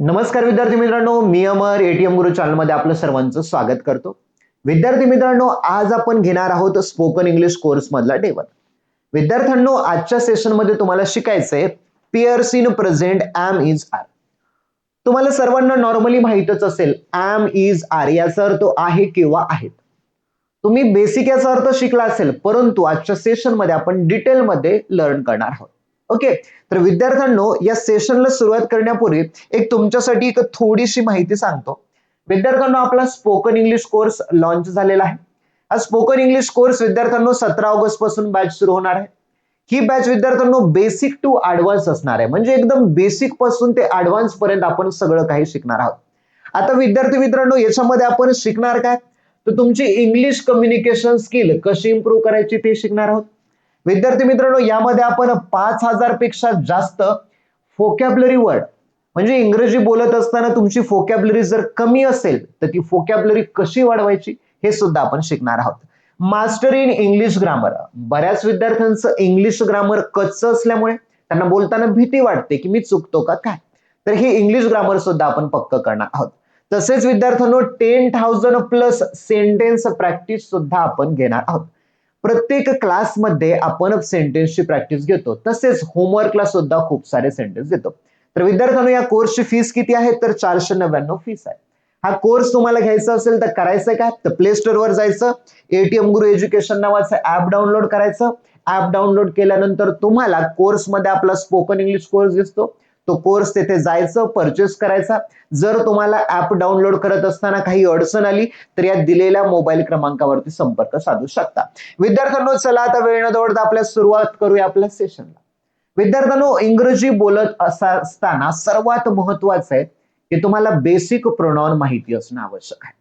नमस्कार विद्यार्थी मित्रांनो, मी अमर एटीएम गुरु चॅनल मध्ये आपलं सर्वांचं स्वागत करतो. विद्यार्थी मित्रांनो, आज आपण घेणार आहोत स्पोकन इंग्लिश कोर्स मधला डे 1. विद्यार्थ्यांनो, आजच्या सेशन मध्ये तुम्हाला शिकायचंय pairs in present am is are. तुम्हाला सर्वांना नॉर्मली माहितच असेल एम इज आर याचा अर्थ आहे किंवा आहेत. तुम्ही बेसिक याचा अर्थ शिकला असेल, परंतु आजच्या सेशन मध्ये आपण डिटेल मध्ये लर्न करणार आहोत. ओके, तर विद्यार्थ्यांनो, या सेशनला सुरुवात करण्यापूर्वी एक तुमच्यासाठी एक थोडीशी माहिती सांगतो. विद्यार्थ्यांनो, आपला स्पोकन इंग्लिश कोर्स लॉन्च झालेला आहे. हा स्पोकन इंग्लिश कोर्स विद्यार्थ्यांनो 17 ऑगस्ट पासून बॅच सुरू होणार आहे. ही बॅच विद्यार्थ्यांनो बेसिक टू ऍडव्हान्स असणार आहे, म्हणजे एकदम बेसिक पासून ते ऍडव्हान्स पर्यंत आपण सगळं काही शिकणार आहोत. आता विद्यार्थी मित्रांनो, याच्यामध्ये आपण शिकणार काय, तर तुमची इंग्लिश कम्युनिकेशन स्किल कशी इम्प्रूव्ह करायची ते शिकणार आहोत. विद्यार्थी मित्रांनो, यामध्ये आपण 5,000 पेक्षा जास्त फोकॅब्युलरी वर्ड, म्हणजे इंग्रजी बोलत असताना तुमची फोकॅब्युलरी जर कमी असेल तर ती फोकॅब्युलरी कशी वाढवायची हे सुद्धा आपण शिकणार आहोत. मास्टर इन इंग्लिश ग्रामर, बऱ्याच विद्यार्थ्यांचं इंग्लिश ग्रामर कच्चं असल्यामुळे त्यांना बोलताना भीती वाटते की मी चुकतो का काय, तर हे इंग्लिश ग्रामर सुद्धा आपण पक्क करणार आहोत. तसेच विद्यार्थ्यांनो 10,000 प्लस सेंटेन्स प्रॅक्टिस सुद्धा आपण घेणार आहोत. प्रत्येक क्लासमध्ये आपण सेंटेन्सची प्रॅक्टिस घेतो, तसेच होमवर्कला सुद्धा खूप सारे सेंटेन्स देतो. तर विद्यार्थ्यांनो, या कोर्सची फीस किती आहे, तर 499 फीस आहे. हा कोर्स तुम्हाला घ्यायचा असेल तर करायचं काय, तर प्ले स्टोर वर जायचं, एटीएम गुरु एज्युकेशन नावाचं ऍप डाउनलोड करायचं. ऍप डाउनलोड केल्यानंतर तुम्हाला कोर्समध्ये आपला स्पोकन इंग्लिश कोर्स दिसतो, तो कोर्स तिथे जायचं, परचेस करायचा. जर तुम्हाला ऍप डाउनलोड करत असताना काही अडचण आली तर या दिलेल्या मोबाईल क्रमांकावरती संपर्क साधू शकता. विद्यार्थ्यांनो, चला आता वेळ न दवडता आपल्या सुरुवात करूया आपल्या सेशनला. विद्यार्थ्यांनो, इंग्रजी बोलत असताना सर्वात महत्वाचं आहे की तुम्हाला बेसिक प्रोनाउन माहिती असणं आवश्यक आहे.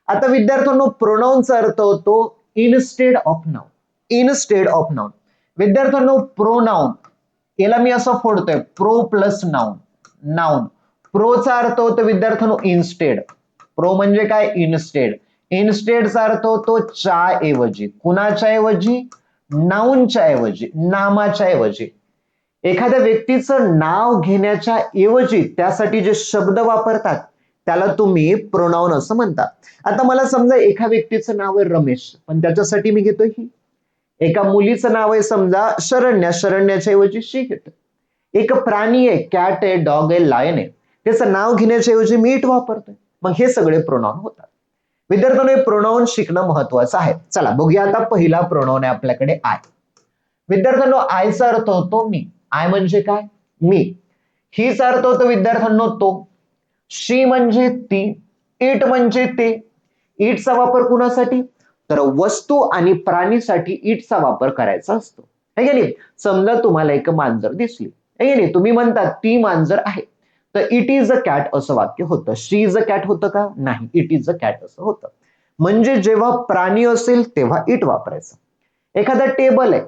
आता विद्यार्थ्यांनो, प्रोनाउनचा अर्थ होतो instead of noun. Instead of noun. विद्यार्थ्यांनो, प्रोनाउन याला मी असं फोडतोय, प्रो प्लस नाउन. नाउन प्रोचा अर्थ होतो विद्यार्थ्यांनो इनस्टेड. प्रो म्हणजे काय, इनस्टेड. इनस्टेडचा अर्थ होतो च्या ऐवजी. कुणाच्या ऐवजी, नाउनच्या ऐवजी, नामाच्या ऐवजी. एखाद्या व्यक्तीचं नाव घेण्याच्या ऐवजी त्यासाठी जे शब्द वापरतात त्याला तुम्ही प्रोनाउन असं म्हणता. आता मला समजा एका व्यक्तीचं नाव आहे रमेश, पण त्याच्यासाठी मी घेतोय ही. एका मुलीचं नाव आहे समजा शरण्या, शरण्याच्या ऐवजी शी घेतो. एक प्राणी आहे, कॅट आहे, डॉग आहे, लायन आहे, त्याचं नाव घेण्याच्या ऐवजी मी इट वापरतोय. मग हे सगळे प्रोनाउन होतात. विद्यार्थ्यांनो, प्रोनाउन शिकणं महत्वाचं आहे. चला बघूया, आता पहिला प्रोनाउन आहे आपल्याकडे आय. विद्यार्थ्यांनो, आयचा अर्थ होतो मी. आय म्हणजे काय, मी. हीचा अर्थ होतो विद्यार्थ्यांनो तो. शी म्हणजे ती. इट म्हणजे ते. इटचा वापर कुणासाठी, तर वस्तू आणि प्राणीसाठी इटचा वापर करायचा असतो, है की नाही. समजा तुम्हाला एक मांजर दिसली, है की नाही, तुम्ही म्हणतात ती मांजर आहे, तर इट इज अ कॅट असं वाक्य होतं. शी इज अ कॅट होतं का, नाही, इट इज अ कॅट असं होतं. म्हणजे जेव्हा प्राणी असेल तेव्हा इट वापरायचं. एखादा टेबल आहे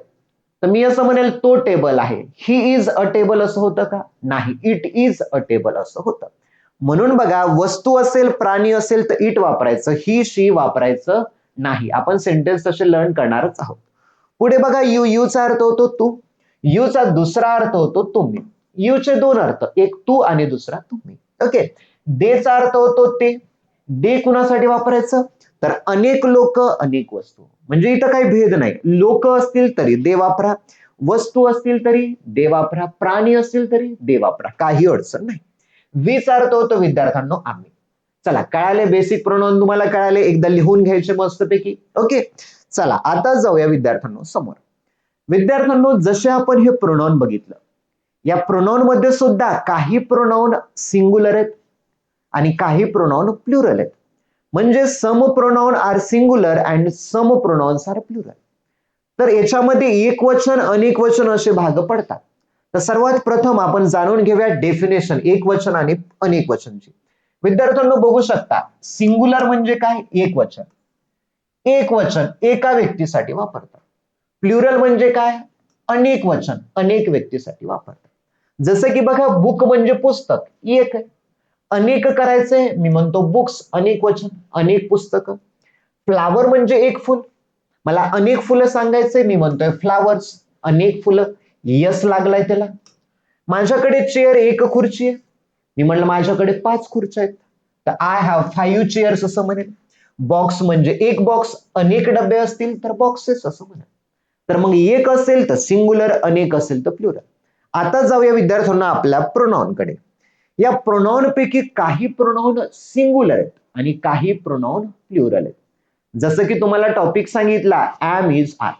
तर मी असं म्हणेल तो टेबल आहे. ही इज अ टेबल असं होतं का, नाही, इट इज अ टेबल असं होतं. म्हणून बघा, वस्तू असेल, प्राणी असेल तर इट वापरायचं, ही शी वापरायचं नाही. आपण सेंटेन्स तसे लर्न करणारच आहोत. पुढे बघा, यू. यूचा अर्थ होतो तू. यूचा दुसरा अर्थ होतो तुम्ही. यूचे दोन अर्थ, एक तू आणि दुसरा तुम्ही. ओके. देचा अर्थ होतो ते. दे कुणासाठी वापरायचं, तर अनेक लोक, अनेक वस्तू. म्हणजे इथं काही भेद नाही. लोक असतील तरी दे वापरा, वस्तू असतील तरी दे वापरा, प्राणी असतील तरी दे वापरा, काही अडचण नाही. वीचा अर्थ होतो विद्यार्थ्यांनो आम्ही. चला, कळाले बेसिक प्रोनाउन, तुम्हाला कळाले, एकदा लिहून घ्यायचे मस्तपैकी. ओके, चला आता जाऊया विद्यार्थ्यांनो समोर. विद्यार्थ्यांनो, जसे आपण हे प्रोनाउन बघितलं, या प्रोनाउन मध्ये सुद्धा काही प्रोनाउन सिंग्युलर आहेत आणि काही प्रोनाउन प्लुरल आहेत. म्हणजे some pronoun are singular and some pronouns are plural. तर याच्यामध्ये एक वचन, अनेक वचन असे भाग पडतात. तर सर्वात प्रथम आपण जाणून घेऊया डेफिनेशन एक वचन आणि अनेक वचनची. विद्यार्थ्यांनो, बघू शकता, सिंग्युलर म्हणजे काय, एक वचन. एक वचन एका व्यक्तीसाठी वापरतात. प्लुरल म्हणजे काय, अनेक वचन अनेक व्यक्तीसाठी वापरतात. जसं की बघा, बुक म्हणजे पुस्तक, एक आहे. अनेक करायचंय, मी म्हणतो बुक्स, अनेक वचन, अनेक पुस्तकं. फ्लावर म्हणजे एक फुल, मला अनेक फुलं सांगायचंय, मी म्हणतोय फ्लावर्स, अनेक फुलं. यस लागलाय त्याला. माझ्याकडे चेअर, एक खुर्ची आहे, मी म्हणलं माझ्याकडे 5 खुर्च्या आहेत, तर आय हॅव 5 चेअर्स असं म्हणेल. बॉक्स म्हणजे एक बॉक्स, अनेक डबे असतील तर बॉक्सेस असं म्हणेल. तर मग एक असेल तर सिंगुलर, अनेक असेल तर प्लुरल. आता जाऊया विद्यार्थ्यांना आपल्या प्रोनाउन कडे. या प्रोनाउन पैकी काही प्रोनाउन सिंगुलर आहेत आणि काही प्रोनाउन प्लुरल आहेत. जसं की तुम्हाला टॉपिक सांगितला ऍम इज आर,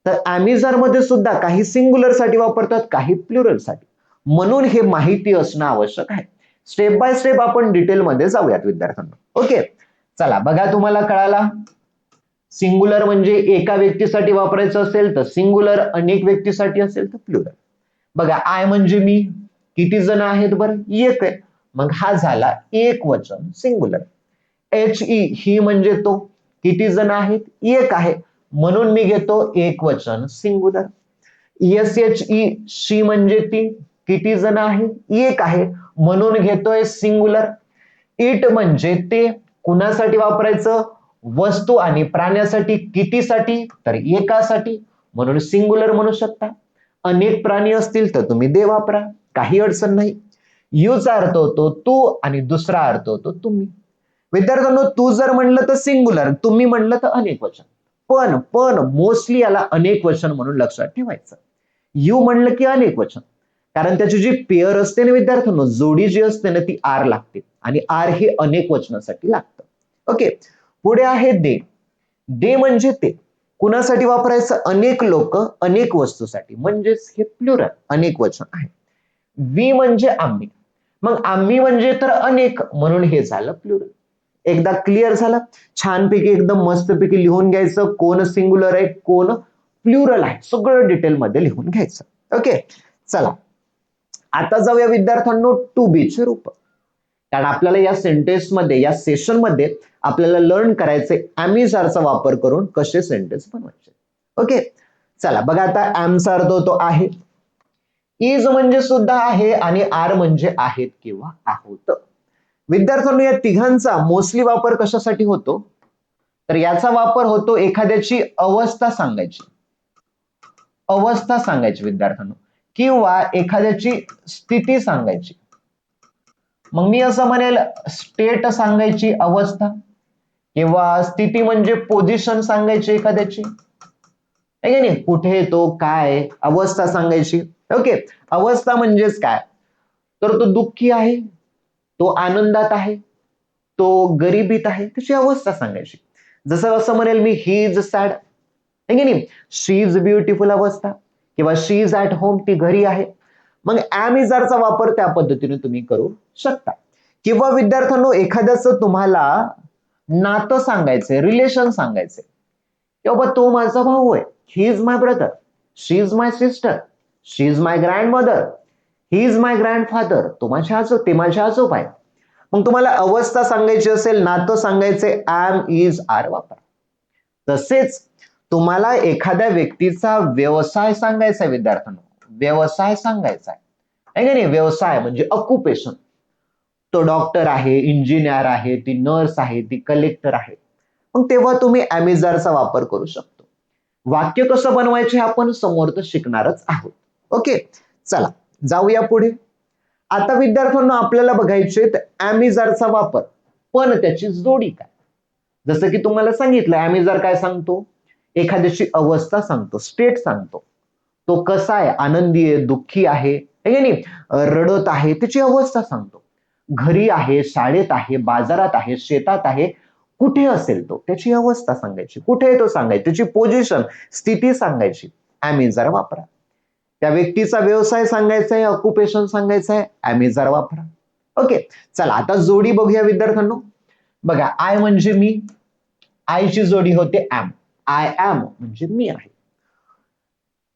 तर ऍम इज आर मध्ये सुद्धा काही सिंगुलर साठी वापरतात, काही प्लुरल साठी. म्हणून हे माहिती असणं आवश्यक आहे. स्टेप बाय स्टेप आपण डिटेल मध्ये जाऊयात विद्यार्थ्यांना. ओके, चला बघा तुम्हाला कळाला. सिंगुलर म्हणजे एका व्यक्तीसाठी वापरायचं असेल तर सिंगुलर, अनेक व्यक्तीसाठी असेल तर प्लुरल. बघा आय म्हणजे मी, किती जण आहेत बरं, एक आहे, मग हा झाला एक वचन सिंगुलर. एच ई ही म्हणजे तो, किती जण आहेत, एक आहे, म्हणून मी घेतो एक वचन सिंगुलर. एस एच ई शी म्हणजे ती, किती जण आहे, एक आहे, म्हणून घेतोय सिंगुलर. इट म्हणजे ते, कुणासाठी वापरायचं, वस्तू आणि प्राण्यासाठी, कितीसाठी, तर एकासाठी, म्हणून सिंगुलर म्हणू शकता. अनेक प्राणी असतील तर तुम्ही दे वापरा, काही अडचण नाही. यूचा अर्थ होतो तू आणि दुसरा अर्थ होतो तुम्ही. विद्यार्थ्यांनो तू जर म्हणलं तर सिंगुलर, तुम्ही म्हणलं तर अनेक वचन. पण मोस्टली याला अनेक वचन म्हणून लक्षात ठेवायचं. यू म्हणलं की अनेक वचन, कारण त्याची जी पेअर असते ना विद्यार्थ्यांनो, जोडी जी असते ना ती आर लागते आणि आर हे अनेक वचनासाठी लागतं. ओके, पुढे आहे दे. दे म्हणजे ते, कुणासाठी वापरायचं, अनेक लोक, अनेक वस्तूसाठी, म्हणजेच हे प्लुरल, अनेक वचन आहे. वी म्हणजे आम्ही, मग आम्ही म्हणजे तर अनेक, म्हणून हे झालं प्लुरल. एकदा क्लिअर झालं. छानपैकी एकदम मस्तपैकी लिहून घ्यायचं, कोण सिंगुलर आहे, कोण प्लुरल आहे, सगळं डिटेल मध्ये लिहून घ्यायचं. ओके, चला आता जाऊया विद्यार्थ्यांनो टू बी चे रूप. कारण आपल्याला या सेंटेन्स मध्ये, या सेशन मध्ये आपल्याला लर्न करायचे चा वापर करून कसे सेंटेन्स बनवायचे. ओके, चला बघा आता चा अर्थ होतो आहे, इज म्हणजे सुद्धा आहे आणि आर म्हणजे आहेत किंवा आहोत. विद्यार्थ्यांनो या तिघांचा मोस्टली वापर कशासाठी होतो, तर याचा वापर होतो एखाद्याची अवस्था सांगायची, अवस्था सांगायची विद्यार्थ्यांनो, किंवा एखाद्याची स्थिती सांगायची. मग मी असं म्हणेल स्टेट सांगायची, अवस्था, किंवा स्थिती म्हणजे पोझिशन सांगायची एखाद्याची, नाही, कुठे तो, काय, अवस्था सांगायची. ओके, अवस्था म्हणजेच काय, तर तो दुःखी आहे, तो आनंदात आहे, तो गरिबीत आहे, त्याची अवस्था सांगायची. जसं असं म्हणेल मी ही इज सॅड, नाही, शी इज ब्युटिफुल अवस्था, किंवा शी इज ऍट होम, ती घरी आहे. मग ऍम इज आर चा वापर त्या पद्धतीने तुम्ही करू शकता. किंवा विद्यार्थ्यांनो एखाद्याचं तुम्हाला नातं सांगायचंय, रिलेशन सांगायचंय, किंवा तो माझा भाऊ आहे, he is my brother, she is my sister, she is my grandmother, he is my grandfather, तो माझ्या आजोबा, ते माझ्या आजोबा आहे. मग तुम्हाला अवस्था सांगायची असेल, नातं सांगायचे, ऍम इज आर वापरा. तसेच तुम्हाला एखाद्या व्यक्तीचा व्यवसाय सांगायचा आहे विद्यार्थ्यांनो, व्यवसाय सांगायचा आहे का नाही, व्यवसाय म्हणजे ऑक्युपेशन, तो डॉक्टर आहे, इंजिनियर आहे, ती नर्स आहे, ती कलेक्टर आहे, मग तेव्हा तुम्ही चा वापर करू शकतो. वाक्य कसं बनवायचे आपण समोर तर शिकणारच आहोत. ओके, चला जाऊया पुढे. आता विद्यार्थ्यांना आपल्याला बघायचे चा वापर, पण त्याची जोडी काय. जसं की तुम्हाला सांगितलं काय सांगतो, एखाद्याची अवस्था सांगतो, स्टेट सांगतो, तो कसा आहे, आनंदी आहे, दुःखी आहे, रडत आहे, त्याची अवस्था सांगतो. घरी आहे, शाळेत आहे, बाजारात आहे, शेतात आहे, कुठे असेल तो, त्याची अवस्था सांगायची, कुठे आहे तो सांगायची, त्याची पोझिशन, स्थिती सांगायची, ॲमेझर वापरा. त्या व्यक्तीचा व्यवसाय सांगायचा आहे, ऑक्युपेशन सांगायचं आहे, ॲमेझर वापरा. ओके, चला आता जोडी बघूया विद्यार्थ्यांनो. बघा आय म्हणजे मी, आय ची जोडी होते ऍम, आय ऍम म्हणजे मी आहे.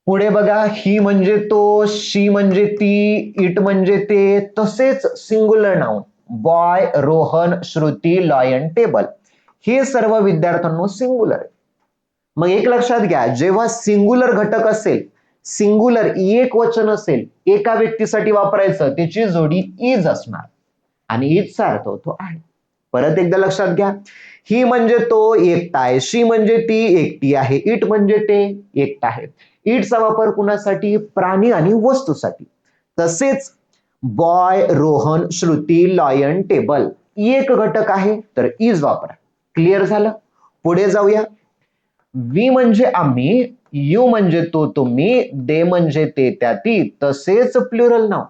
पुढे बघा ही म्हणजे तो, शी म्हणजे ती, इट म्हणजे ते, तसेच singular noun boy, Rohan, Shruti, lion, table, हे सर्व विद्यार्थ्यांनो सिंगुलर आहे. मग एक लक्षात घ्या, जेव्हा सिंगुलर घटक असेल, सिंगुलर एक वचन असेल, एका व्यक्तीसाठी वापरायचं, त्याची जोडी इज असणार आणि इजचा अर्थ होतो आहे. परत एकदा लक्षात घ्या, ही म्हणजे तो एकटा आहे, शी म्हणजे ती एकटी आहे, इट म्हणजे ते एकटा आहे. इटचा वापर कुणासाठी, प्राणी आणि वस्तूसाठी. तसेच boy, Rohan, Shruti, lion, table. एक घटक आहे तर इज वापरा. क्लिअर झालं? पुढे जाऊया. वी म्हणजे आम्ही, यू म्हणजे तो तुम्ही, दे म्हणजे ते त्या ती, तसेच प्लुरल नाव.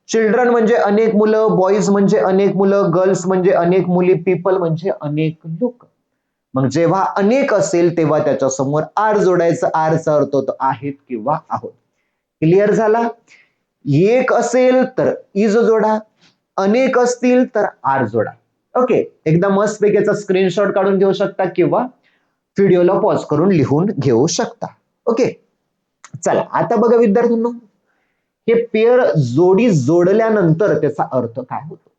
चिल्ड्रन म्हणजे अनेक मुलं, बॉईज म्हणजे अनेक मुलं, गर्ल्स म्हणजे अनेक मुली, पीपल म्हणजे अनेक लोक. मग जेव्हा अनेक असेल तेव्हा त्याच्या समोर आर जोडायचं. आरचा अर्थ होतो आहेत किंवा आहोत. क्लिअर झाला? एक असेल तर इज जोडा, अनेक असतील तर आर जोडा. ओके, एकदा मस्त पैकी याचा स्क्रीनशॉट काढून घेऊ शकता किंवा व्हिडिओला पॉज करून लिहून घेऊ शकता. ओके, चला आता बघा विद्यार्थ्यांनो, हे पेअर जोडी जोडल्यानंतर त्याचा अर्थ काय होतो.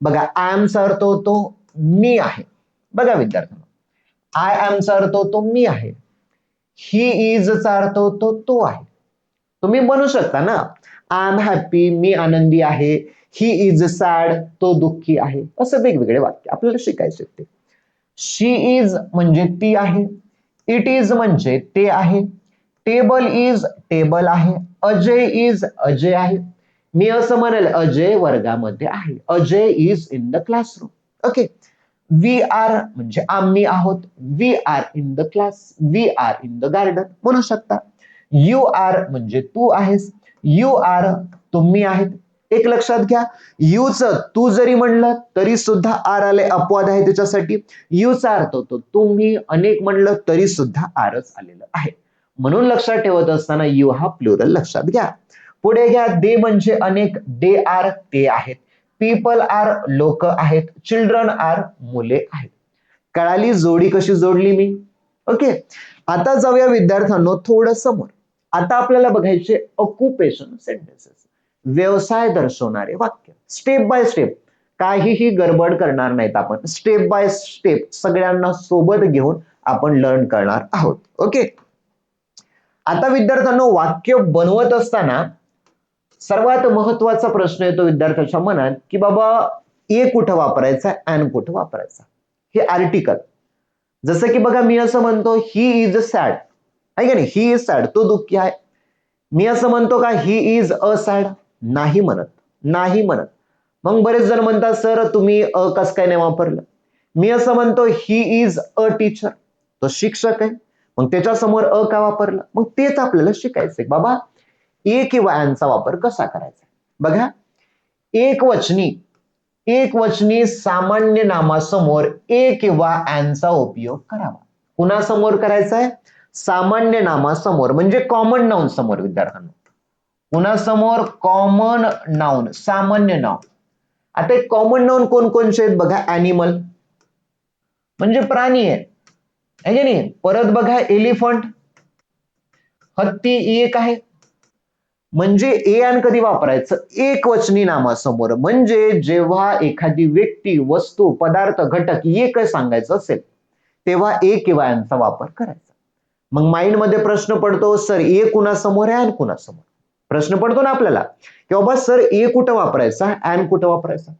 बघा, आय एमचा अर्थ होतो मी आहे. बघा विद्यार्थ्यांनो, आय एमचा अर्थ होतो मी आहे. ही इजचा अर्थ होतो तो आहे. तुम्ही बनवू शकता ना, आय एम हॅपी, मी आनंदी आहे. ही इज सॅड, तो दुःखी आहे. असं वेगवेगळे वाक्य आपल्याला शिकायचे ते. शी इज म्हणजे ती आहे. इट इज म्हणजे ते आहे. टेबल इज टेबल आहे. अजय इज अजय आहे. मी असं म्हणेल अजय वर्गामध्ये आहे. Ajay is in the classroom. Okay, we are म्हणजे आम्ही आहोत. We are in the class. We are in the garden म्हणू शकता. यू आर म्हणजे तू आहेस. यू आर तुम्ही आहेत. एक लक्षात घ्या, यूच तू जरी म्हणलं तरी सुद्धा आर आले, अपवाद आहे त्याच्यासाठी. यूचा अर्थ होतो तुम्ही, अनेक म्हणलं तरी सुद्धा आरच आलेलं आहे. म्हणून लक्षात ठेवत असताना यू हा प्लुरल लक्षात घ्या. पुढे घ्या, दे म्हणजे अनेक, दे आर ते आहेत. पीपल आर लोक आहेत. चिल्ड्रन आर मुले आहेत. कळाली जोडी कशी जोडली मी? ओके, आता जाऊया विद्यार्थ्यांनो थोडं समोर. आता आपल्याला बघायचे ऑक्युपेशन सेंटेन्सेस, व्यवसाय दर्शवणारे वाक्य. स्टेप बाय स्टेप, काहीही गडबड करणार नाहीत आपण. स्टेप बाय स्टेप सगळ्यांना सोबत घेऊन आपण लर्न करणार आहोत. ओके, आता विद्यार्थ्यांनो वाक्य बनवत असताना सर्वात महत्वाचा प्रश्न येतो विद्यार्थ्याच्या मनात की बाबा ए कुठं वापरायचा, अँड कुठं वापरायचा. हे आर्टिकल, जसं की बघा मी असं म्हणतो ही इज सॅड, आहे का नाही, ही इज सॅड, तो दुःखी आहे. मी असं म्हणतो का ही इज अ सॅड? नाही म्हणत, नाही म्हणत. मग बरेच जण म्हणतात सर तुम्ही अ कस काय नाही वापरलं. मी असं म्हणतो ही इज अ टीचर, तो शिक्षक आहे, मग त्याच्या समोर अ का वापरलं? मग तेच आपल्याला शिकायचंय बाबा, ए किंवा अँडचा वापर कसा करायचा. बघा, एक वचनी, एक वचनी सामान्य नामासमोर ए किंवा अँडचा उपयोग करावा. कुणासमोर करायचा आहे? सामान्य नामासमोर म्हणजे कॉमन नाउन समोर विद्यार्थ्यांना. कुणासमोर? कॉमन नाउन, सामान्य नाव. आता एक कॉमन नाउन कोणकोणचे आहेत बघा, ॲनिमल म्हणजे प्राणी आहे की नाही. परत बघा एलिफंट, हत्ती एक आहे. म्हणजे ए अँड कधी वापरायचं? एक वचनी नामासमोर, म्हणजे जेव्हा एखादी व्यक्ती, वस्तू, पदार्थ, घटक एक सांगायचं असेल तेव्हा ए किंवा अँडचा वापर करायचा. मग माइंड मध्ये प्रश्न पडतो सर ए कुणासमोर आहे, अँड कुणासमोर? प्रश्न पडतो ना आपल्याला की बाबा सर ए कुठं वापरायचा, अँड कुठं वापरायचा?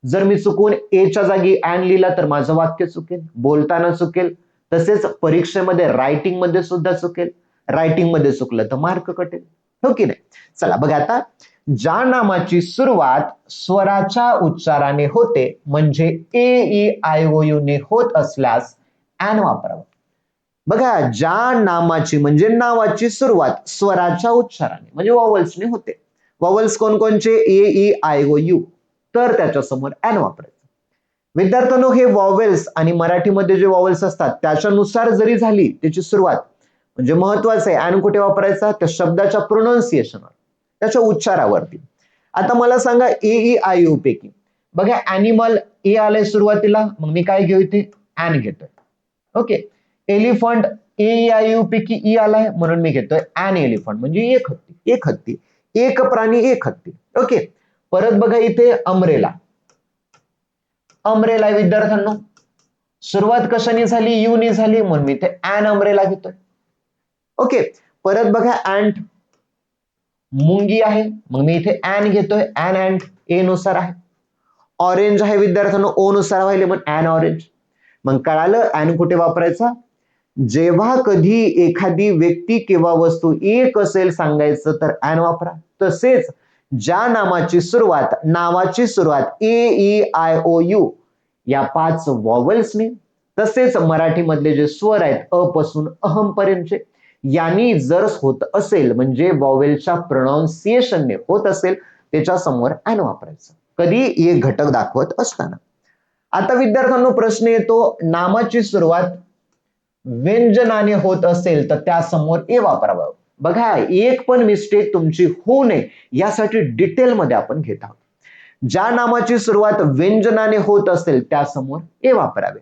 जर मी चुकून एच्या जागी अँड लिहिला तर माझं वाक्य चुकेल, बोलताना चुकेल, तसेच परीक्षेमध्ये रायटिंग मध्ये सुद्धा चुकेल. रायटिंग मध्ये चुकलं तर मार्क कटेल, हो की नाही. चला बघा, आता ज्या नामाची सुरुवात स्वराच्या उच्चाराने होते म्हणजे ए ई आय ओ यू ने होत असल्यास अँड वापरावं. बघा, ज्या नामाची म्हणजे नावाची सुरुवात स्वराच्या उच्चाराने म्हणजे वॉवल्सने होते. वॉवल्स कोणकोणचे? ए ई आय ओ यू, तर त्याच्या समोर अँड वापरायचं. विद्यार्थ्यांनो हे वॉवेल्स आणि मराठीमध्ये जे वॉवेल्स असतात त्याच्यानुसार जरी झाली त्याची सुरुवात, म्हणजे महत्वाचं आहे अँड कुठे वापरायचा? त्या शब्दाच्या प्रोनाउन्सिएशनवर, त्याच्या उच्चारावरती. आता मला सांगा ए ई आय यू पैकी बघा, ॲनिमल ए आलंय सुरुवातीला, मग मी काय घेऊ इथे? अँड घेतोय. Okay, elephant A I you पैकी ई आलाय म्हणून मी घेतोय अँड एलिफंट, म्हणजे एक हत्ती, एक हत्ती, एक प्राणी, एक हत्ती. ओके, परत बघा इथे अमरेला, अमरेला विद्यार्थ्यांनो सुरुवात कशाने झाली? यू ने झाली, म्हणून मी इथे अँड अमरेला घेतोय. ओके, परत बघा अँट, मुंगी आहे, मग मी इथे अँड घेतोय, अँड ए नुसार आहे. ऑरेंज आहे विद्यार्थ्यांनो, ओ नुसार व्हायले म्हणून अँड ऑरेंज. मग कळालं अँड कुठे वापरायचा? जेव्हा कधी एखादी व्यक्ती किंवा वस्तू एक असेल सांगायचं तर अँड वापरा. तसेच ज्या नामाची सुरुवात ए ई आय ओ यू या 5 वॉवेल्सने, तसेच मराठीमधले जे स्वर आहेत अ पासून अहम पर्यंतचे यांनी जर होत असेल, म्हणजे वॉवेलच्या प्रोनाउन्सिएशनने होत असेल, त्याच्या समोर ॲन वापरायचं कधी एक घटक दाखवत असताना. आता विद्यार्थ्यांनो प्रश्न येतो, नामाची सुरुवात व्यंजनाने होत असेल तर त्या समोर ए वापरावं. बघा, एक पण मिस्टेक तुमची होऊ नये यासाठी डिटेलमध्ये आपण घेत आहोत. ज्या नामाची सुरुवात व्यंजनाने होत असेल त्यासमोर ए वापरावे.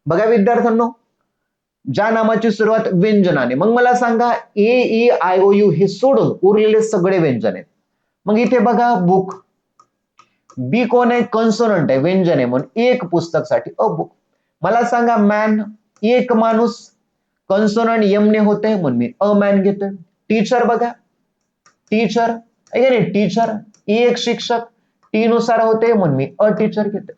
बघा विद्यार्थ्यांनो, ज्या नामाची सुरुवात व्यंजनाने, मग मला सांगा ए ई आय ओ यू हे सोडून उरलेले सगळे व्यंजन आहेत. मग इथे बघा बुक, बी कोण आहे? कॉन्सोनंट आहे, व्यंजन आहे, म्हणून एक पुस्तकसाठी अ बुक. मला सांगा मॅन, एक माणूस, कॉन्सोनंट एम ने होते म्हणून मी अ मॅन घेतोय. टीचर बघा, टीचर आहे नाही, टीचर एक शिक्षक, टी नुसार होते म्हणून मी अ टीचर घेतोय.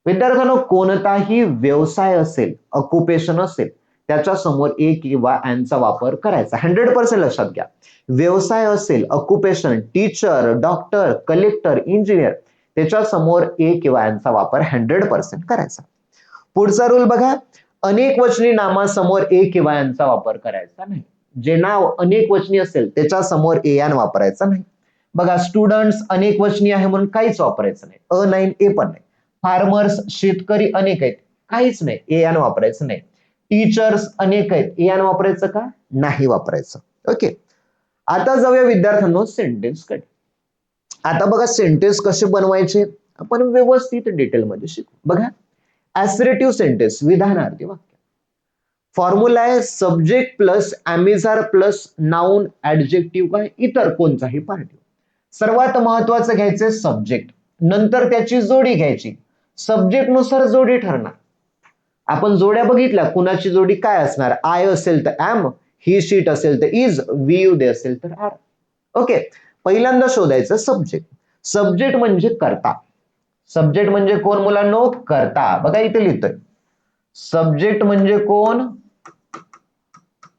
विद्यार्थ्यांनो, कोणताही व्यवसाय असेल, ऑक्युपेशन असेल, त्याच्या समोर ए किंवा ॲनचा वापर करायचा. 100% लक्षात घ्या. व्यवसाय असेल, occupation, teacher, doctor, collector, engineer, त्याच्या समोर ए किंवा ॲनचा वापर 100% करायचा. पुढचा रूल बघा, अनेक वचनी नामासमोर ए किंवा ॲनचा वापर करायचा नाही. जे नाव अनेक वचनी असेल त्याच्या समोर ए ॲन वापरायचा नाही. बघा, स्टुडंट्स अनेक वचनी आहे म्हणून काहीच वापरायचं नाही, अ नाही ए पण नाही. फार्मर्स शेतकरी अनेक आहेत, काहीच नाही, ए ॲन वापरायचं नाही. टीचर्स अनेक आहेत, ए ॲन वापरायचं का? नाही वापरायचं. ओके, आता जाऊया विद्यार्थ्यांनो सेंटेन्स कडे. आता बघा सेंटेन्स कसे बनवायचे आपण व्यवस्थित डिटेलमध्ये शिकू. बघा, ऍसरेटिव्ह सेंटेन्स, विधानार्थी वाक्य. फॉर्म्युला आहे subject plus am is are plus noun adjective काय इतर कोणताही पार्ट. सर्वात महत्वाचं घ्यायचं सब्जेक्ट, नंतर त्याची जोडी घ्यायची. सब्जेक्ट नुसार जोडी ठरणार. आपण जोड्या बघितल्या, कुणाची जोडी काय असणार? आय असेल तर ॲम, ही शीट असेल तर इज, वी यू दे असेल तर आर. ओके, पहिल्यांदा शोधायचं सब्जेक्ट. सब्जेक्ट म्हणजे कर्ता. सब्जेक्ट म्हणजे कोण मुलांनो? कर्ता. बघा इथे लिहितोय, सब्जेक्ट म्हणजे कोण?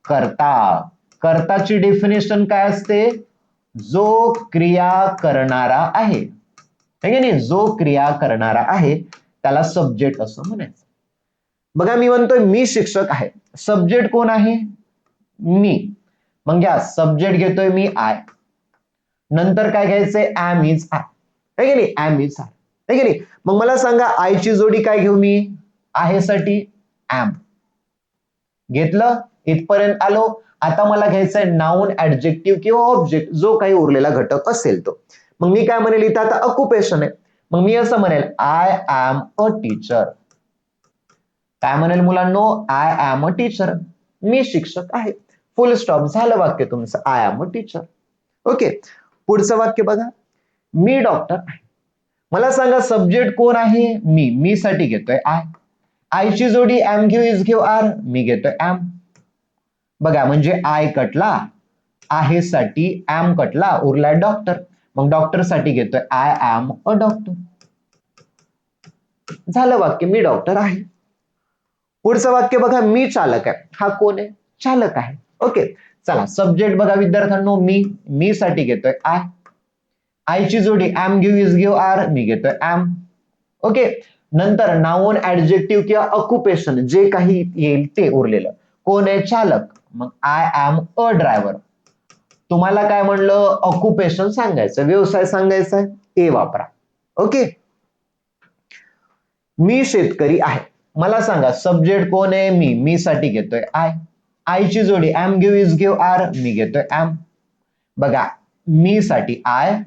कर्ता. कर्ताची डेफिनेशन काय असते? जो क्रिया करणारा आहे, नाही, जो क्रिया करणारा आहे त्याला सब्जेक्ट असं म्हणायचं. बघा, मी म्हणतोय मी शिक्षक आहे, सब्जेक्ट कोण आहे? मी. मग घ्या, सब्जेक्ट घेतोय मी आय, नंतर काय घ्यायचंय? ॲम इज आय, आहे की नाही? ॲम इज आय, आहे की नाही? मग मला सांगा आयची जोडी काय घेऊ मी? आहे साठी ॲम घेतलं, इथपर्यंत आलो. आता मला घ्यायचंय नाउन ऍडजेक्टिव्ह किंवा ऑब्जेक्ट, जो काही उरलेला घटक असेल तो. मग मी काय म्हणेल इथं? आता ऑक्युपेशन आहे, मग मी असं म्हणेल आय ॲम अ टीचर. काय म्हणेल मुलांनो? आय ॲम अ टीचर, मी शिक्षक आहे. फुल स्टॉप, झालं वाक्य तुमचं, I am a teacher. Okay, पुढचं वाक्य बघा, मी डॉक्टर आहे. मला सांगा सब्जेक्ट कोण आहे? मी साठी घेतोय आय. आयची जोडी ॲम घेऊ, इज घेऊ, आर, मी घेतोय ॲम. बघा, म्हणजे आय कटला, आहे साठी ॲम कटला, उरला डॉक्टर. मग डॉक्टर साठी घेतोय आय ॲम अ डॉक्टर. झालं वाक्य, मी डॉक्टर आहे. पुढचं वाक्य बघा, मी चालक आहे. हा कोण आहे? चालक आहे. ओके, चला सब्जेक्ट बघा विद्यार्थ्यांनो, मी साठी घेतोय आय. आयची जोडी ॲम घेऊ, इज घेऊ, आर, मी घेतोय ॲम. ओके, नंतर नाउन ऍडजेक्टिव्ह किंवा ऑक्युपेशन जे काही येईल ते उरलेलं. कोण आहे? चालक. मग आय ॲम अ ड्रायव्हर. तुम्हाला काय म्हणलं? ऑक्युपेशन सांगायचं, व्यवसाय सांगायचा आहे, ए वापरा. ओके, मी शेतकरी आहे. मला सांगा सब्जेक्ट कोण आहे? मी साठी घेतोय आय. आयची जोडी ॲम घेऊ, इज घेऊ, आर, मी घेतोय ॲम. बघा, मी साठी आय,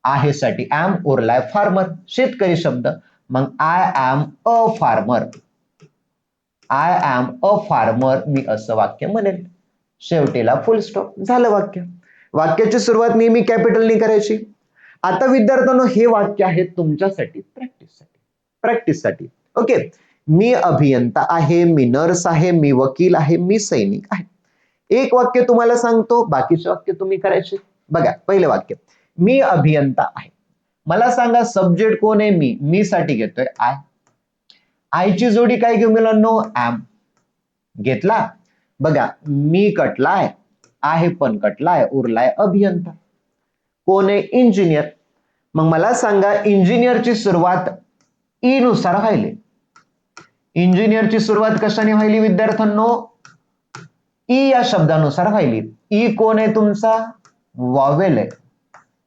आहे साठी ॲम, उरलाय फार्मर, शेतकरी शब्द. मग I am a farmer. I am a farmer, मी असं वाक्य म्हणेल. शेवटीला फुल स्टॉप, झालं वाक्य. वाक्याची सुरुवात नेहमी कॅपिटलने करायची. आता विद्यार्थ्यांनो हे वाक्य आहे तुमच्यासाठी प्रॅक्टिससाठी. ओके, मी अभियंता आहे, मी नर्स आहे, मी वकील आहे, मी सैनिक आहे. एक वाक्य तुम्हाला सांगतो, बाकीचे वाक्य तुम्ही करायचे. बघा, पहिलं वाक्य, मी अभियंता आहे. मला सांगा सब्जेक्ट कोण आहे? मी साठी घेतोय आय. आयची जोडी काय घेऊ मुलांनो? ॲम घेतला. बघा, मी कटलाय, आहे पण कटलाय, उरलाय अभियंता. कोण आहे? इंजिनियर. मग मला सांगा इंजिनियरची सुरुवात ई नुसार व्हायली. इंजिनियरची सुरुवात कशाने व्हायली विद्यार्थ्यांनो? ई या शब्दानुसार व्हायली. ई कोण आहे तुमचा? वॉवेल आहे.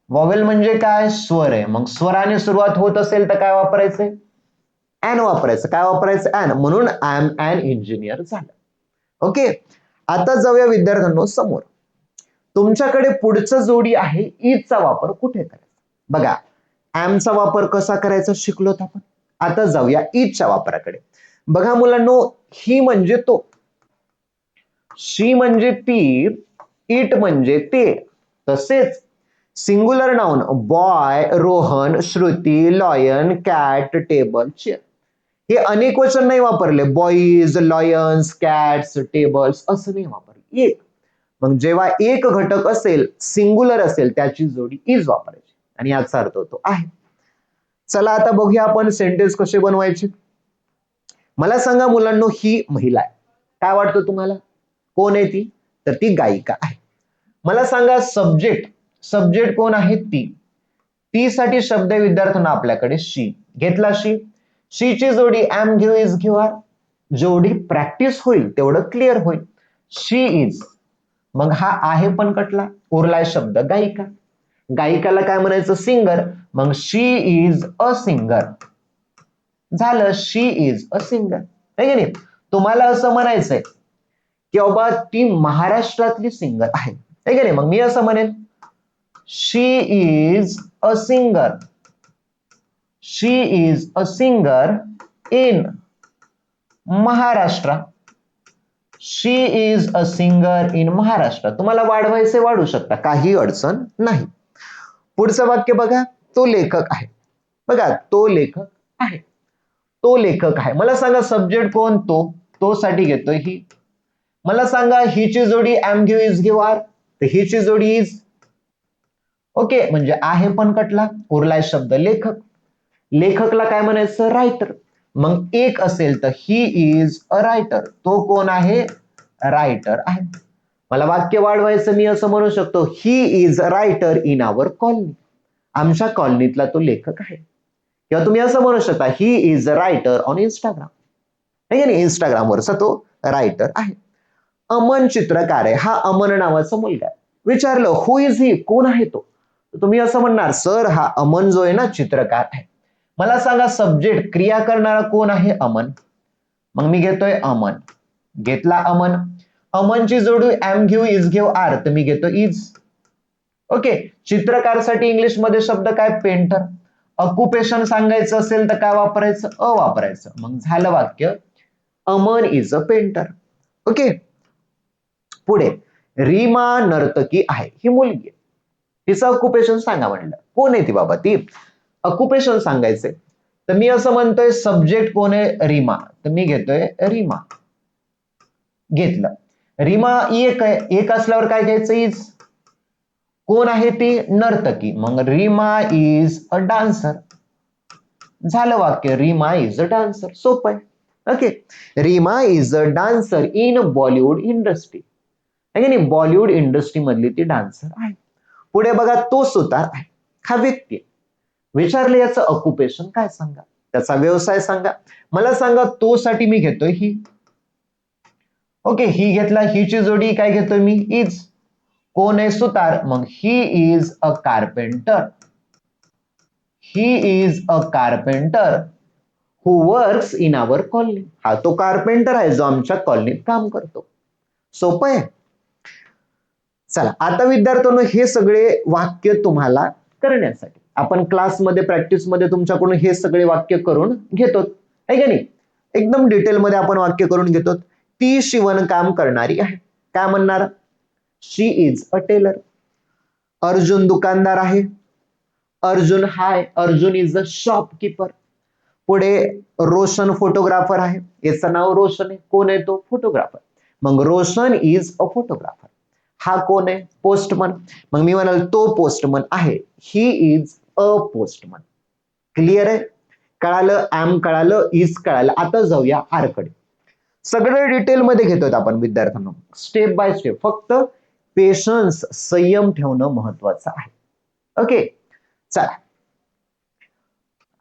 वॉवेल म्हणजे काय? स्वर आहे. मग स्वराने सुरुवात होत असेल तर काय वापरायचंय? ॲन वापरायचं. काय वापरायचं? ॲन. म्हणून आय एम ॲन इंजिनियर झालं. ओके. आता जाऊया विद्यार्थ्यांनो समोर. तुमच्याकडे पुढचं जोडी आहे ईजचा वापर कुठे करायचा? बघा ॲमचा वापर कसा करायचा शिकलोत आपण. आता जाऊया ईजच्या वापराकडे. बघा मुलांनो, ही म्हणजे तो, शी म्हणजे ती, इट म्हणजे ते. तसेच singular noun boy, Rohan, Shruti, lion, cat, table, chair. हे अनेक वचन नाही वापरले. बॉईज, लॉयन्स, कॅट्स, टेबल्स असं नाही वापरले. एक. मग जेव्हा एक घटक असेल, सिंग्युलर असेल, त्याची जोडी इज वापरायची आणि याचा अर्थ होतो आहे. चला आता बघूया आपण सेंटेन्स कसे बनवायचे. मला सांगा मुलांनो, ही महिला आहे. काय वाटतं तुम्हाला? कोण आहे ती? तर ती गायिका आहे. मला सांगा सब्जेक्ट. सब्जेक्ट कोण आहे? ती. ती साठी शब्द विद्यार्थ्यांना आपल्याकडे शी. घेतला शी. शीची जोडी एम घेऊ इज घेऊ आर. जेवढी प्रॅक्टिस होईल तेवढं क्लिअर होईल. शी इज. मग हा आहे पण कटला. उरलाय शब्द गायिका. गायिकाला काय म्हणायचं? सिंगर. मग शी इज अ सिंगर. झालं, शी इज अ सिंगर. आहे की नाही? तुम्हाला असं म्हणायचंय की बाबा ती महाराष्ट्रातली सिंगर आहे. आहे की नाही? मग मी असं म्हणेन she is a singer. She is a singer in Maharashtra. She is a singer in Maharashtra. तुम्हाला वाढवायचे वाढू शकता, काही अडचण नाही. पुढचं वाक्य बघा. तो लेखक आहे. बघा तो लेखक आहे. तो लेखक आहे. मला सांगा सब्जेक्ट कोण? तो. तो साठी घेतोय ही. मला सांगा हिची जोडी एम घेऊ इज घेऊ आर. तर हिची जोडी इज. ओके. म्हणजे आहे पण कटला. उरलाय शब्द लेखक. लेखकला काय म्हणायचं? रायटर. मग एक असेल तर ही इज अ रायटर. तो कोण आहे? रायटर आहे. मला वाक्य वाढवायचं, मी असं म्हणू शकतो he is a writer in our colony. आमच्या कॉलनीतला तो लेखक आहे. किंवा तुम्ही असं म्हणू शकता he is a writer on Instagram. इंस्टाग्रामवरचा तो रायटर आहे. अमन चित्रकार आहे. हा अमन नावाचा मुलगा आहे. विचारलं हु इज ही, कोण आहे तो? तुम्ही असं म्हणणार सर हा अमन जो आहे ना चित्रकार आहे. मला सांगा सब्जेक्ट क्रिया करणारा कोण आहे? अमन. मग मी घेतोय अमन. घेतला अमन. अमनची जोडी एम घेऊ इज घेऊ आर, तर मी घेतो इज. ओके. चित्रकारसाठी इंग्लिश मध्ये शब्द काय? पेंटर. ऑक्युपेशन सांगायचं असेल तर काय वापरायचं? अ वापरायचं. मग झालं वाक्य Aman is a painter. Okay. पुढे रीमा नर्तकी आहे. ही मुलगी. तिचं ऑक्युपेशन सांगा म्हणलं. कोण आहे ती बाबा? ती ऑक्युपेशन सांगायचंय तर मी असं म्हणतोय सब्जेक्ट कोण आहे? रीमा. तर मी घेतोय रीमा. घेतलं. रीमा एक आहे. एक असल्यावर काय घ्यायचं? इज. कोण आहे ती? नर्तकी. मग रीमा इज अ डान्सर. झालं वाक्य रीमा इज अ डान्सर. सोपं आहे. Okay. Reema is a dancer in Bollywood industry. नाही, बॉलिवूड इंडस्ट्री मधली ती डान्सर आहे. पुढे बघा तो सुतार आहे. हा व्यक्ती. विचारले याचं ऑक्युपेशन काय सांगा, त्याचा व्यवसाय सांगा. मला सांगा तो साठी मी घेतोय ही. ओके. ही घेतला. हिची जोडी काय घेतोय मी? इज. कोण आहे? सुतार. मग he is a carpenter. He is a carpenter who works in our colony. हा तो कारपेंटर आहे जो आमच्या कॉलनीत काम करतो. सोपं आहे. चला आता विद्यार्थ्यांनो हे सगळे वाक्य तुम्हाला करण्यासाठी आपण क्लासमध्ये प्रॅक्टिसमध्ये तुमच्याकडून हे सगळे वाक्य करून घेतो. आहे का नाही? एकदम डिटेलमध्ये आपण वाक्य करून घेतो. ती शिवणकाम करणारी आहे. काय म्हणणार? She is a tailor. Arjun दुकानदार आहे. Arjun hi. Arjun is a shopkeeper. पुढे रोशन फोटोग्राफर आहे. याचं नाव रोशन आहे. कोण आहे तो? फोटोग्राफर. मग रोशन इज अ फोटोग्राफर. हा कोण आहे? पोस्टमन. मग मी म्हणाल तो पोस्टमन आहे. ही इज अ पोस्टमन. क्लिअर आहे? कळालं? एम कळालं, इज कळालं. आता जाऊया आर कडे. सगळं डिटेलमध्ये घेतोय आपण विद्यार्थ्यांना, स्टेप बाय स्टेप. फक्त पेशन्स, संयम ठेवणं महत्वाचं आहे. ओके, चला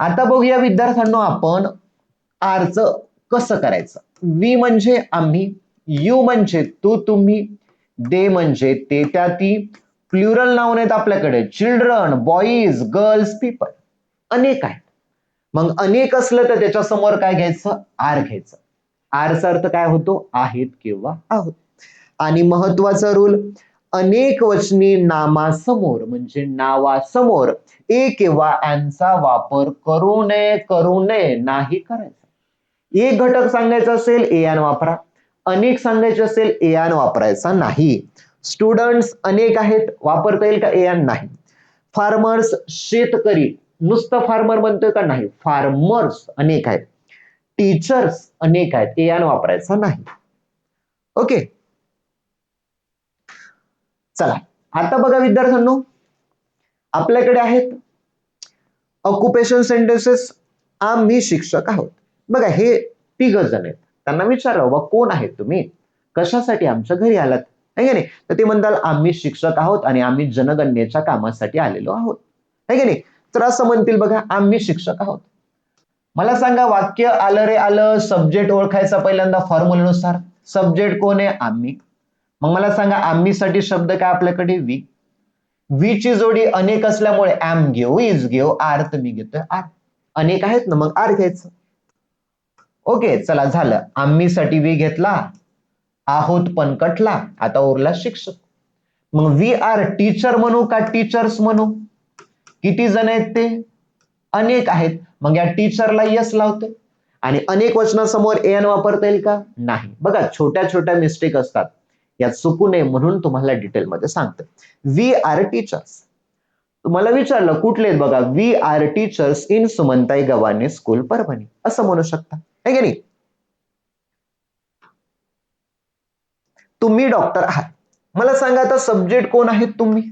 आता बघूया विद्यार्थ्यांनो आपण आरचं कसं करायचं. वी म्हणजे आम्ही, यू म्हणजे तू तुम्ही, दे म्हणजे ते त्या ती, प्लुरल नाउन आहेत आपल्याकडे, चिल्ड्रन, बॉईज, गर्ल्स, पीपल, अनेक आहेत. मग अनेक असलं तर त्याच्या समोर काय घ्यायचं, आर घ्यायचं. आरचा अर्थ काय होतो, आहेत किंवा आहोत. आणि महत्वाचा रूल, अनेक वचनी नामासमोर म्हणजे नावासमोर ए किंवा चा वापर करू नये नाही करायचा. एक घटक सांगायचा असेल एन वापरा, अनेक सांगायचे असेल एन वापरायचा नाही. स्टुडंट्स अनेक आहेत, वापरता येईल का एन, नाही. फार्मर्स शेतकरी, नुसतं फार्मर म्हणतोय का, नाही, फार्मर्स अनेक आहेत. टीचर्स अनेक आहेत, एन वापरायचा नाही. ओके, चला आता बघा विद्यार्थ्यांनो, आपल्याकडे आहेत ऑक्युपेशन सेंटेन्सेस. आम्ही शिक्षक आहोत. बघा हे तिघ जण आहेत, त्यांना विचारलं बा कोण आहेत तुम्ही, कशासाठी आमच्या घरी आलात, आहे की नाही. तर ते म्हणतात आम्ही शिक्षक आहोत आणि आम्ही जनगणनेच्या कामासाठी आलेलो आहोत, आहे की नाही. तर असं म्हणतील बघा, आम्ही शिक्षक आहोत. मला सांगा वाक्य आलं रे आलं, सब्जेक्ट ओळखायचा पहिल्यांदा फॉर्म्युलेनुसार. सब्जेक्ट कोण आहे, आम्ही. मग मला सांगा आम्हीसाठी शब्द काय आपल्याकडे, वी. वी ची जोडी अनेक असल्यामुळे एम घेऊ, इज घेऊ, आर तर मी घेतोय आर. अनेक आहेत ना, मग आर घ्यायचं. ओके, चला झालं. आम्हीसाठी वी घेतला, आहोत पण कटला, आता उरला शिक्षक. मग वी आर टीचर म्हणू का टीचर्स म्हणू, किती जण आहेत ते, अनेक आहेत. मग या टीचरला यस लावते आणि अनेक वचनासमोर एन वापरता येईल का, नाही. बघा छोट्या छोट्या मिस्टेक असतात, यात चुकू नये म्हणून तुम्हाला डिटेलमध्ये सांगतो. We are teachers. तुम्हाला विचारलं कुठले, बघा we are teachers in Sumantai Gavhane school Parbhani, असं म्हणू शकता, है की नाही. तुम्ही डॉक्टर आहात. मला सांगा आता सब्जेक्ट कोण आहे, तुम्ही.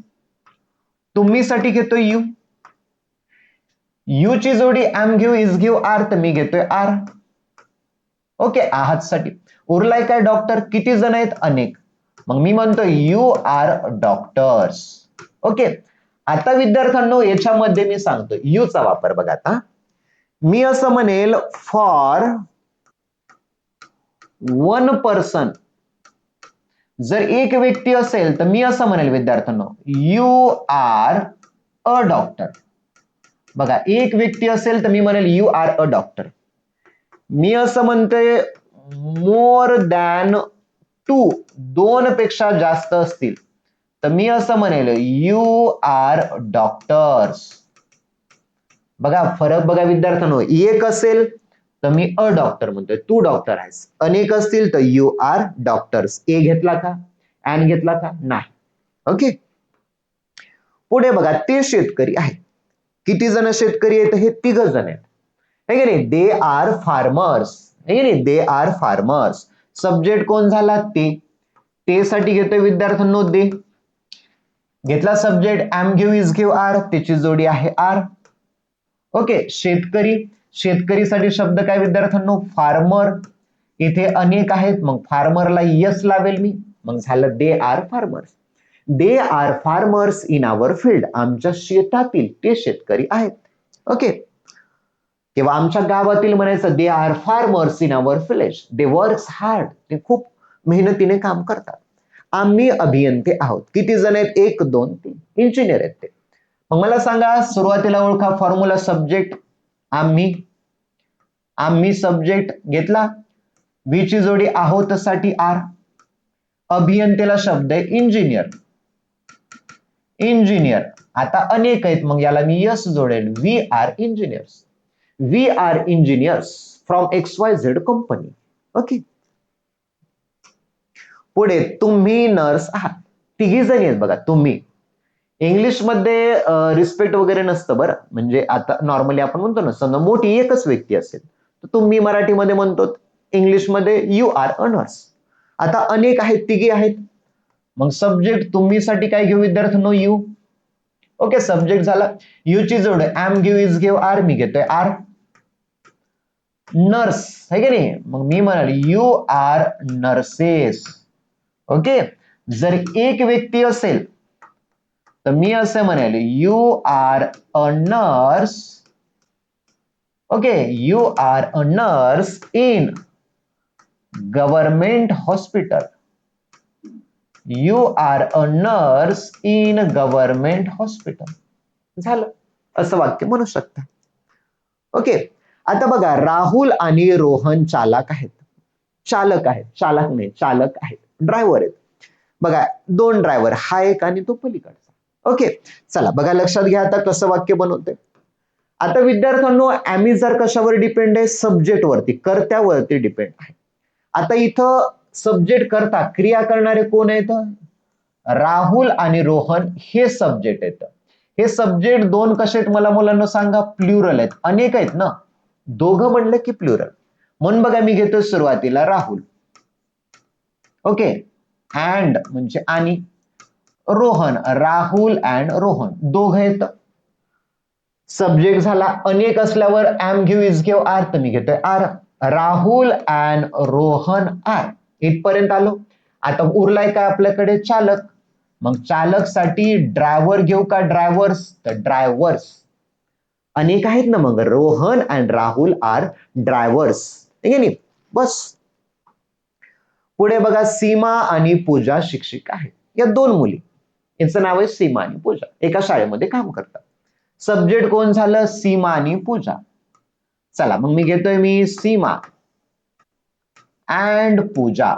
तुम्हीसाठी घेतोय यू, यू ची जोडी एम घेऊ, इज घेऊ, आर तर मी घेतोय आर. ओके, आहात साठी उरलाय काय, डॉक्टर. किती जण आहेत, अनेक. मग मी म्हणतो यू आर डॉक्टर्स. ओके, आता विद्यार्थ्यांनो याच्यामध्ये मी सांगतो यू चा वापर बघा. आता मी असं म्हणेल फॉर वन पर्सन, जर एक व्यक्ती असेल तर मी असं म्हणेल विद्यार्थ्यांनो यू आर अ डॉक्टर. बघा एक व्यक्ती असेल तर मी म्हणेल यू आर अ डॉक्टर. मी असं म्हणते मोर दॅन टू, दोन पेक्षा जास्त असतील तर मी असं म्हणेल यू आर डॉक्टर्स. बघा फरक बघा विद्यार्थ्यांनो, एक असेल तर मी अ डॉक्टर म्हणतोय, तू डॉक्टर आहेस. अनेक असतील तर यू आर डॉक्टर्स. ए घेतला का, एन घेतला का, नाही. ओके, पुढे बघा ते शेतकरी आहेत. किती जण शेतकरी आहेत, हे तिघ जण आहेत, है की नाही. दे आर फार्मर्स, है की नाही, दे आर फार्मर्स. सब्जेक्ट कोण झाला, ते साठी घेतोय विद्यार्थ्यांनो दे. घेतला सब्जेक्ट एम घेऊ, इज घेऊ, आर, त्याची जोडी आहे आर. ओके, शेतकरी, शेतकरीसाठी शब्द काय विद्यार्थ्यांनो, फार्मर. इथे अनेक आहेत, मग फार्मरला यस लावेल मी, मग झालं they are farmers. They are farmers in our field, आमच्या शेतातील ते शेतकरी आहेत. ओके, किंवा आमच्या गावातील म्हणायचं they are farmers in our village, they works hard, ते खूप मेहनतीने काम करतात. आम्ही अभियंते आहोत. किती जण आहेत, एक दोन तीन, इंजिनियर आहेत ते. मग मला सांगा सुरुवातीला ओळखा फॉर्म्युला, सब्जेक्ट आम्ही, आम्ही सब्जेक्ट घेतला, वी ची जोडी आहोत साठी आर, अभियंतेला शब्द आहे इंजिनियर, इंजिनियर. आता अनेक आहेत मग याला मी यस जोडेल, we are engineers, we are engineers from XYZ company. Okay, पुढे तुम्ही नर्स आहात. तिघी जणी आहेत बघा तुम्ही. इंग्लिश मध्ये रिस्पेक्ट वगैरे नसतं बरं, म्हणजे आता नॉर्मली आपण म्हणतो ना, समजा मोठी एकच व्यक्ती असेल तर तुम्ही मराठीमध्ये म्हणतो, इंग्लिशमध्ये यू आर अ नर्स. आता अनेक आहेत, तिघी आहेत, मग सब्जेक्ट तुम्ही साठी काय घेऊ विद्यार्थ्यांनो, यू. ओके, सब्जेक्ट झाला, यू ची जोड एम घेऊ, इज घेऊ, आर, मी घेतोय आर. नर्स आहे की नाही, मग मी म्हणाल यू आर नर्सेस. ओके, जर एक व्यक्ती असेल तर मी असं म्हणेल you are a nurse. Okay, you are a nurse in government hospital. You are a nurse in government hospital. झालं, असं वाक्य म्हणू शकता. ओके, आता बघा राहुल आणि रोहन चालक आहेत. चालक आहेत, चालक नाही, चालक आहेत, ड्रायव्हर आहेत. बघा दोन ड्रायव्हर, हा एक आणि तो पलीकडचा. ओके, चला बघा लक्षात घ्या आता कसं वाक्य बनवते. आता विद्यार्थ्यांनो आम्ही जर कशावर डिपेंड आहे, सब्जेक्ट वरती, कर्त्यावरती डिपेंड आहे. आता इथं सब्जेक्ट करता क्रिया करणारे कोण आहेत, राहुल आणि रोहन हे सब्जेक्ट आहेत. हे सब्जेक्ट दोन कसे आहेत मला मुलांना सांगा, प्लुरल आहेत, अनेक आहेत ना, दोघं म्हणलं की प्लुरल. म्हणून बघा मी घेतो सुरुवातीला राहुल. ओके, अँड म्हणजे आणि, रोहन, राहुल अँड रोहन दोघं आहेत. सब्जेक्ट झाला, अनेक असल्यावर एम घेऊ, इज घेऊ, आर, तर मी घेतोय are. Rahul and Rohan are, इथपर्यंत आलो. आता उरलाय काय आपल्याकडे, चालक. मग चालक साठी ड्रायव्हर घेऊ का ड्रायव्हर्स, तर ड्रायव्हर्स. अनेक आहेत ना, मग Rohan and Rahul are drivers. ठीक आहे, बस. पुढे बघा सीमा आणि पूजा शिक्षिका आहेत. या दोन मुली, यांचं नाव आहे सीमा आणि पूजा, एका शाळेमध्ये काम करतात. सब्जेक्ट कोण झालं, सीमा आणि पूजा. चला मग मी घेतोय मी सीमा अँड पूजा.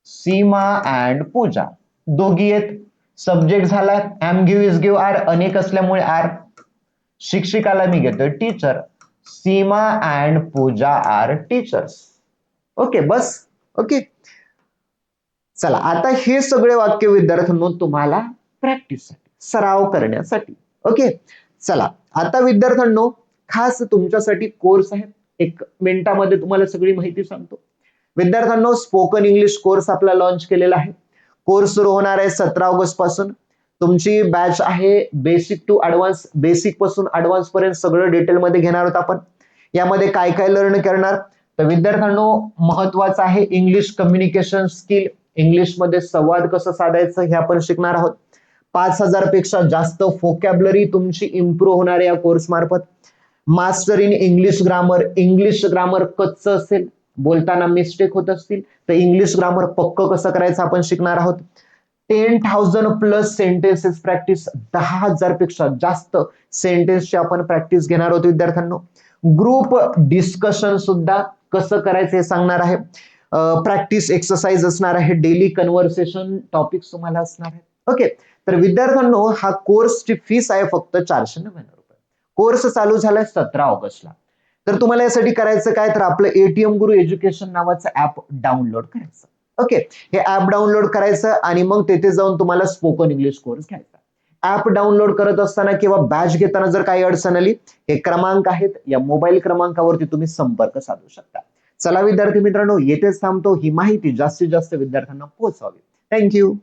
सीमा अँड पूजा दोघी आहेत. सब्जेक्ट झाला am give, is give, are, अनेक असल्यामुळे आर. शिक्षिकाला मी घेतोय teacher. Seema and Pooja are teachers. Okay, बस. ओके, चला आता हे सगळे वाक्य विद्यार्थ्यांनो तुम्हाला प्रॅक्टिससाठी, सराव करण्यासाठी. ओके, चला आता विद्यार्थ्यांनो खास तुमच्यासाठी कोर्स आहे, एक मिनिटामध्ये तुम्हाला सगळी माहिती सांगतो. विद्यार्थ्यांनो स्पोकन इंग्लिश कोर्स आपला लॉन्च केलेला आहे. कोर्स सुरू होणार आहे 17 ऑगस्ट पासून. तुमची बॅच आहे बेसिक टू ऍडव्हान्स, बेसिक पासून ऍडव्हान्स पर्यंत सगळं डिटेलमध्ये घेणार आहोत आपण. यामध्ये काय काय लर्न करणार, तर विद्यार्थ्यांनो महत्वाचं आहे इंग्लिश कम्युनिकेशन स्किल, इंग्लिश मध्ये संवाद कसं साधायचं हे आपण शिकणार आहोत. 5000 पेक्षा जास्त व्होकॅब्युलरी तुमची इम्प्रूव्ह होणार आहे या कोर्स मार्फत. Master in English grammar, English grammar कच्चं असेल, बोलताना मिस्टेक होत असतील, तर इंग्लिश ग्रामर पक्क कसं करायचं आपण शिकणार आहोत. 10,000 प्लस सेंटेन्सेस प्रॅक्टिस, 10,000 पेक्षा जास्त सेंटेन्सची आपण प्रॅक्टिस घेणार आहोत विद्यार्थ्यांनो. ग्रुप डिस्कशन सुद्धा कसं करायचं हे सांगणार आहे. प्रॅक्टिस एक्सरसाइज असणार आहे, डेली कन्व्हर्सेशन टॉपिक्स तुम्हाला असणार आहे. ओके, तर विद्यार्थ्यांनो हा कोर्सची फीस आहे फक्त 499 रुपये. कोर्स चालू झालाय 17 ऑगस्टला. तर तुम्हाला यासाठी करायचं काय, तर आपलं एटीएम गुरु एज्युकेशन नावाचं ऍप डाउनलोड करायचं. ओके, हे ऍप डाउनलोड करायचं आणि मग तेथे जाऊन तुम्हाला स्पोकन इंग्लिश कोर्स घ्यायचा. ऍप डाउनलोड करत असताना किंवा बॅच घेताना जर काही अडचण आली, हे क्रमांक आहेत, या मोबाईल क्रमांकावरती तुम्ही संपर्क साधू शकता. चला विद्यार्थी मित्रांनो येथेच थांबतो, ही माहिती जास्तीत जास्त विद्यार्थ्यांना पोहोचवावी. थँक्यू.